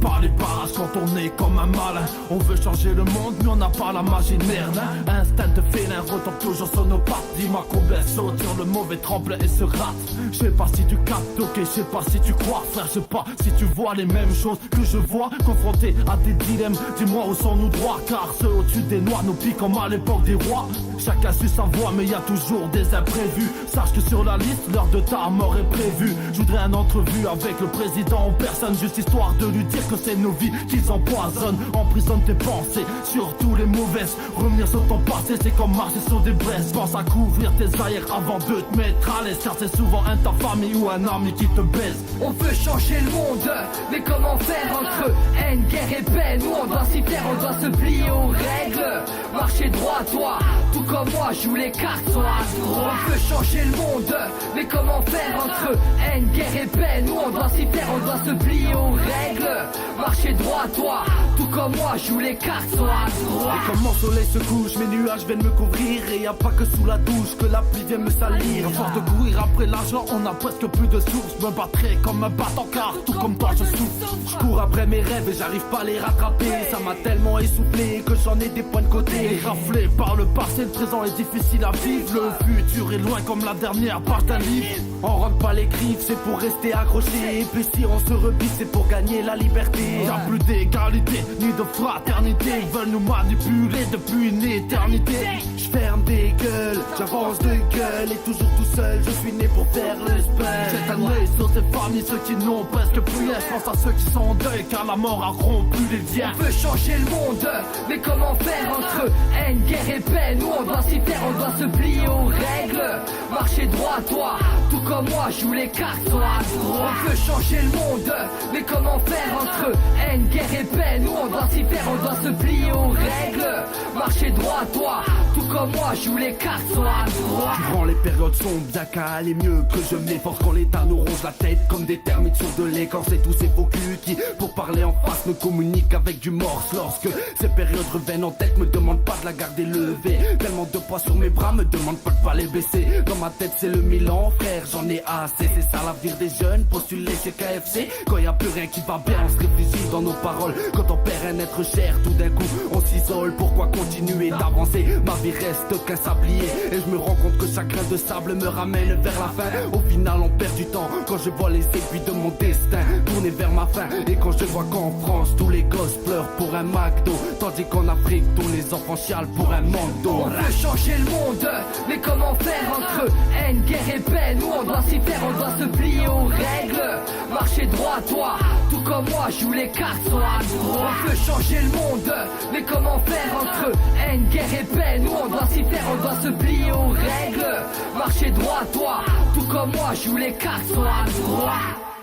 par les barrages quand on est comme un malin. On veut changer le monde mais on n'a pas la magie de Merlin. Instinct de félin retombe toujours sur nos pattes. Dis-moi combien saute sur le mauvais tremble et se rate. Je sais pas si tu captes, ok, je sais pas si tu crois frère, je sais pas si tu vois les mêmes choses que je vois. Confronté à des dilemmes, dis-moi où sont nos droits. Car ceux au-dessus des noix nous piquent comme à l'époque des rois. Chacun suit sa voie mais y a toujours des imprévus. Sache que sur la liste l'heure de ta mort est prévue. Je voudrais une entrevue avec le président en personne, juste histoire de lui dire que c'est nos vies qu'ils empoisonnent. Emprisonne tes pensées, surtout les mauvaises. Revenir sur ton passé c'est comme marcher sur des braises. Pense à couvrir tes arrières avant de te mettre à l'aise. Car c'est souvent un ta famille ou un ami qui te baise. On veut changer le monde, mais comment faire entre haine, guerre et paix? Nous on doit s'y faire, on doit se plier aux règles. Marcher droit toi, tout comme moi, joue les cartes sont à droite. On veut changer le monde, mais comment faire entre haine, guerre et paix? Nous on doit s'y faire, on doit se plier aux règles. Marcher droit toi, tout comme moi, joue les cartes sont à droite. Et comme mon soleil se couche, mes nuages viennent me couvrir. Et y a pas que sous la douche que la pluie vient me salir. À force de courir après l'argent, on a presque plus de sources. Me battrai comme un battant car tout comme toi je souffre. Je cours après mes rêves et j'arrive pas à les rattraper. Ça m'a tellement essoufflé que j'en ai des points de côté. Raflé par le passé, le présent est difficile à vivre. Le futur est loin comme la dernière page d'un livre. On rentre pas les griffes, c'est pour rester accroché. Et puis si on se rebille, c'est pour gagner la liberté. Y'a plus d'égalité, ni de fraternité. Ils veulent nous manipuler depuis une éternité. Je ferme des gueules, j'avance de gueule. Et toujours tout seul, je suis né pour faire le spell. Jette un œil sur ces familles, ceux qui n'ont presque plus rien. Je pense à ceux qui sont en deuil car la mort a rompu les liens. On veut changer le monde, mais comment faire entre haine, guerre et paix? Nous on doit s'y faire, on doit se plier aux règles. Marcher droit toi, tout comme moi, joue les cartes sont à droite. On veut changer le monde, mais comment faire entre haine, guerre et paix? Nous on doit s'y faire, on doit se plier aux règles. Marcher droit toi, tout comme moi, joue les cartes sont à droite. Durant les périodes sombres, bien qu'à aller mieux que je m'efforce. Quand l'état nous ronge la tête comme des termites sur de l'écorce. Et tous ces faux culs qui, pour parler en face, me communiquent avec du morse. Lorsque ces périodes reviennent en tête, me demande pas de la garder levée. Tellement de poids sur mes bras, me demande pas de pas les baisser. Dans ma tête c'est le Milan, frère, j'en ai assez. C'est ça l'avenir des jeunes, postulés chez KFC. Quand y a plus rien qui va bien, on se réfugie dans nos paroles. Quand on perd un être cher, tout d'un coup on s'isole. Pourquoi continuer d'avancer? Ma vie reste qu'un sablier. Et je me rends compte que chaque grain de sable me ramène vers la fin. Au final on perd du temps quand je vois les aiguilles de mon destin tourner vers ma fin. Et quand je vois qu'en France tous les gosses pleurent pour un McDo, tandis qu'en Afrique tous les enfants chialent pour un manque d'eau. On veut changer le monde, mais comment faire entre haine, guerre et paix? Nous on doit s'y faire, on doit se plier aux règles. Marcher droit toi, tout comme moi, joue les cartes sont à droite. On veut changer le monde, mais comment faire entre haine, guerre et paix? Nous on doit s'y faire, on doit se plier aux règles. Marcher droit toi, tout comme moi, joue les cartes sont à droite.